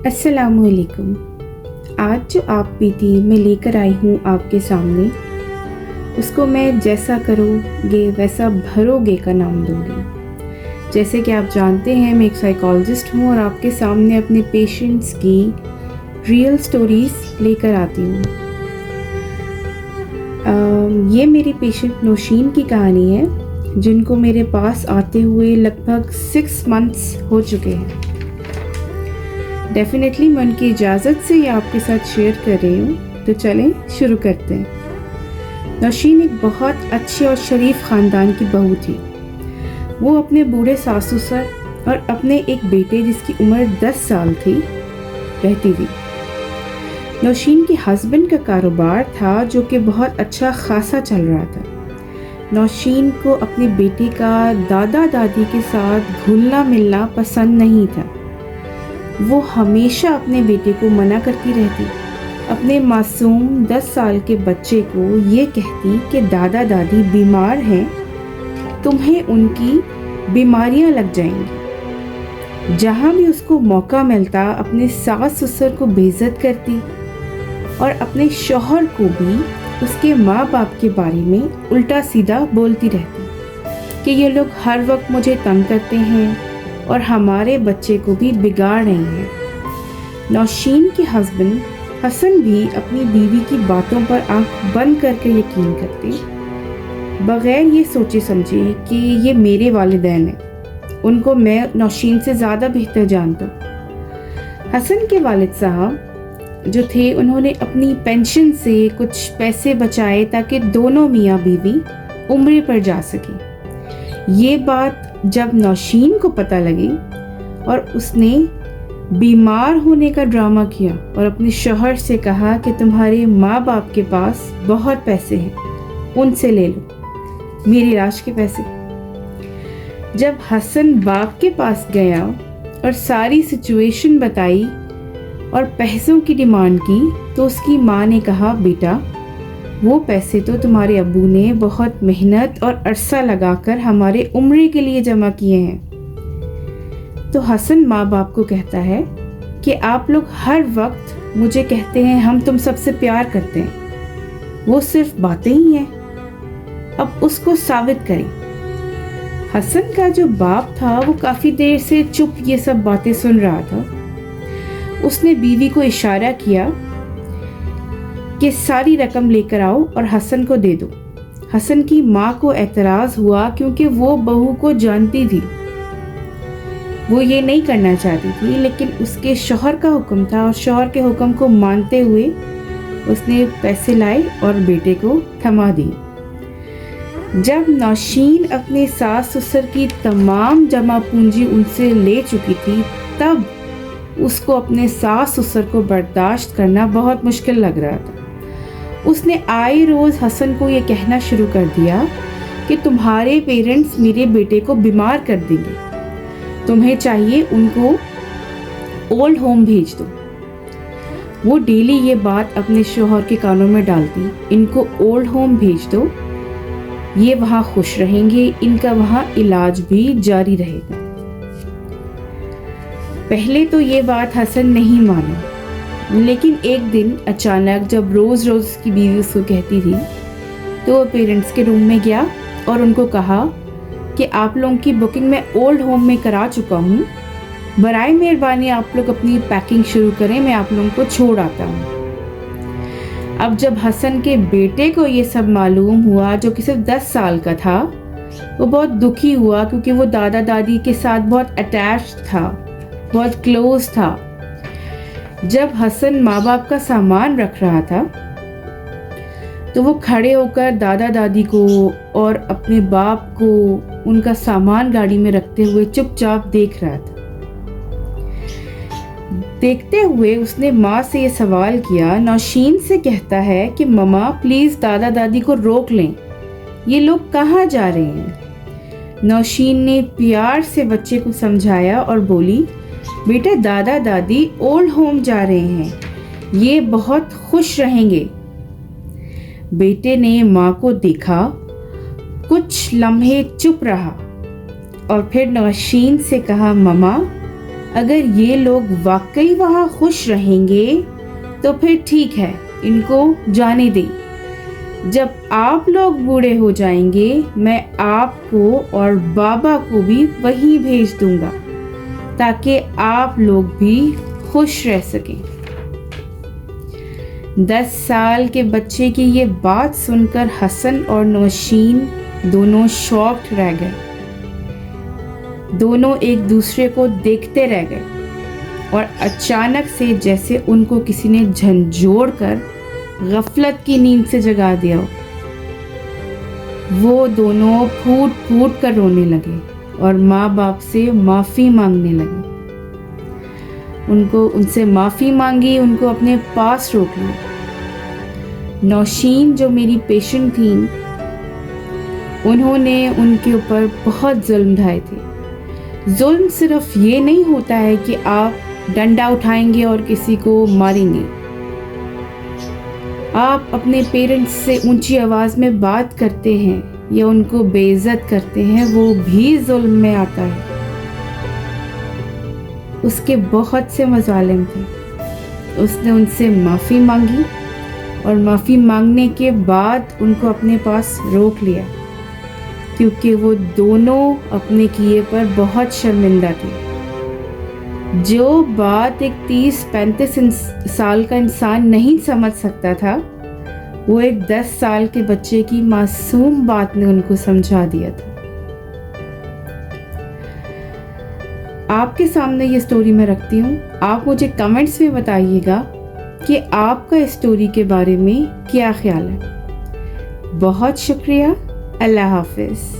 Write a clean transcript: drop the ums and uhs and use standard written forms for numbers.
अस्सलाम वालेकुम। आज जो आप बीती मैं लेकर आई हूँ आपके सामने, उसको मैं जैसा करोगे वैसा भरोगे का नाम दूँगी। जैसे कि आप जानते हैं, मैं एक साइकोलॉजिस्ट हूँ और आपके सामने अपने पेशेंट्स की रियल स्टोरीज़ लेकर आती हूँ। ये मेरी पेशेंट नौशीन की कहानी है, जिनको मेरे पास आते हुए लगभग 6 मंथ्स हो चुके हैं। डेफिनेटली मैं उनकी इजाज़त से ये आपके साथ शेयर कर रही हूँ, तो चलें शुरू करते हैं। नौशीन एक बहुत अच्छे और शरीफ ख़ानदान की बहू थी। वो अपने बूढ़े सासू सर और अपने एक बेटे जिसकी उम्र 10 साल थी रहती थी। नौशीन के हस्बैंड का कारोबार था जो कि बहुत अच्छा खासा चल रहा था। नौशीन को अपने बेटे का दादा दादी के साथ घुलना मिलना पसंद नहीं था। वो हमेशा अपने बेटे को मना करती रहती, अपने मासूम 10 साल के बच्चे को ये कहती कि दादा दादी बीमार हैं, तुम्हें उनकी बीमारियां लग जाएंगी। जहाँ भी उसको मौका मिलता अपने सास ससुर को बेइज्जत करती और अपने शौहर को भी उसके माँ बाप के बारे में उल्टा सीधा बोलती रहती कि ये लोग हर वक्त मुझे तंग करते हैं और हमारे बच्चे को भी बिगाड़ रहे हैं। नौशीन के हस्बैंड हसन भी अपनी बीवी की बातों पर आंख बंद करके यकीन करते, बगैर ये सोचे समझे कि ये मेरे वालिदैन हैं, उनको मैं नौशीन से ज़्यादा बेहतर जानता हूँ। हसन के वालिद साहब जो थे, उन्होंने अपनी पेंशन से कुछ पैसे बचाए ताकि दोनों मियाँ बीवी उम्रे पर जा सकें। ये बात जब नौशीन को पता लगी और उसने बीमार होने का ड्रामा किया और अपने शौहर से कहा कि तुम्हारे माँ बाप के पास बहुत पैसे हैं, उनसे ले लो मेरे इलाज के पैसे। जब हसन बाप के पास गया और सारी सिचुएशन बताई और पैसों की डिमांड की, तो उसकी माँ ने कहा, बेटा वो पैसे तो तुम्हारे अब्बू ने बहुत मेहनत और अरसा लगाकर हमारे उम्रे के लिए जमा किए हैं। तो हसन माँ बाप को कहता है कि आप लोग हर वक्त मुझे कहते हैं हम तुम सबसे प्यार करते हैं, वो सिर्फ बातें ही हैं, अब उसको साबित करें। हसन का जो बाप था वो काफ़ी देर से चुप ये सब बातें सुन रहा था। उसने बीवी को इशारा किया कि सारी रकम लेकर आओ और हसन को दे दो। हसन की माँ को एतराज़ हुआ क्योंकि वो बहू को जानती थी, वो ये नहीं करना चाहती थी, लेकिन उसके शौहर का हुक्म था और शौहर के हुक्म को मानते हुए उसने पैसे लाए और बेटे को थमा दिए। जब नौशीन अपने सास ससुर की तमाम जमा पूंजी उनसे ले चुकी थी, तब उसको अपने सास ससुर को बर्दाश्त करना बहुत मुश्किल लग रहा था। उसने आए रोज़ हसन को ये कहना शुरू कर दिया कि तुम्हारे पेरेंट्स मेरे बेटे को बीमार कर देंगे, तुम्हें चाहिए उनको ओल्ड होम भेज दो। वो डेली ये बात अपने शौहर के कानों में डालती, इनको ओल्ड होम भेज दो, ये वहाँ खुश रहेंगे, इनका वहाँ इलाज भी जारी रहेगा। पहले तो ये बात हसन नहीं माना, लेकिन एक दिन अचानक जब रोज़ रोज़ उसकी बीवी उसको कहती थी, तो वो पेरेंट्स के रूम में गया और उनको कहा कि आप लोगों की बुकिंग मैं ओल्ड होम में करा चुका हूँ, बराए मेहरबानी आप लोग अपनी पैकिंग शुरू करें, मैं आप लोगों को छोड़ आता हूँ। अब जब हसन के बेटे को ये सब मालूम हुआ, जो कि सिर्फ 10 साल का था, वो बहुत दुखी हुआ क्योंकि वो दादा दादी के साथ बहुत अटैच था, बहुत क्लोज था। जब हसन माँ बाप का सामान रख रहा था, तो वो खड़े होकर दादा दादी को और अपने बाप को उनका सामान गाड़ी में रखते हुए चुपचाप देख रहा था। देखते हुए उसने माँ से ये सवाल किया, नौशीन से कहता है कि मम्मा प्लीज़ दादा दादी को रोक लें, ये लोग कहाँ जा रहे हैं। नौशीन ने प्यार से बच्चे को समझाया और बोली, बेटा दादा दादी ओल्ड होम जा रहे हैं, ये बहुत खुश रहेंगे। बेटे ने माँ को देखा, कुछ लम्हे चुप रहा और फिर नौशीन से कहा, मम्मा اگر یہ لوگ واقعی وہاں خوش رہیں گے تو پھر ٹھیک ہے، ان کو جانے دیں۔ جب آپ لوگ بوڑھے ہو جائیں گے میں آپ کو اور بابا کو بھی وہیں بھیج دوں گا تاکہ آپ لوگ بھی خوش رہ سکیں۔ 10 سال کے بچے کی یہ بات سن کر حسن اور نوشین دونوں شاکڈ رہ گئے۔ دونوں ایک دوسرے کو دیکھتے رہ گئے اور اچانک سے جیسے ان کو کسی نے جھنجھوڑ کر غفلت کی نیند سے جگا دیا ہو، وہ دونوں پھوٹ پھوٹ کر رونے لگے اور ماں باپ سے معافی مانگنے لگے۔ ان سے معافی مانگی، ان کو اپنے پاس روک لیا۔ نوشین جو میری پیشنٹ تھیں، انہوں نے ان کے اوپر بہت ظلم ڈھائے تھے۔ ظلم صرف یہ نہیں ہوتا ہے کہ آپ ڈنڈا اٹھائیں گے اور کسی کو ماریں گے۔ آپ اپنے پیرنٹس سے اونچی آواز میں بات کرتے ہیں یا ان کو بے عزت کرتے ہیں، وہ بھی ظلم میں آتا ہے۔ اس کے بہت سے مظالم تھے۔ اس نے ان سے معافی مانگی اور معافی مانگنے کے بعد ان کو اپنے پاس روک لیا کیونکہ وہ دونوں اپنے کیے پر بہت شرمندہ تھے۔ جو بات ایک 30-35 سال کا انسان نہیں سمجھ سکتا تھا، وہ ایک 10 سال کے بچے کی معصوم بات نے ان کو سمجھا دیا تھا۔ آپ کے سامنے یہ سٹوری میں رکھتی ہوں، آپ مجھے کمنٹس میں بتائیے گا کہ آپ کا اس سٹوری کے بارے میں کیا خیال ہے۔ بہت شکریہ، اللہ حافظ۔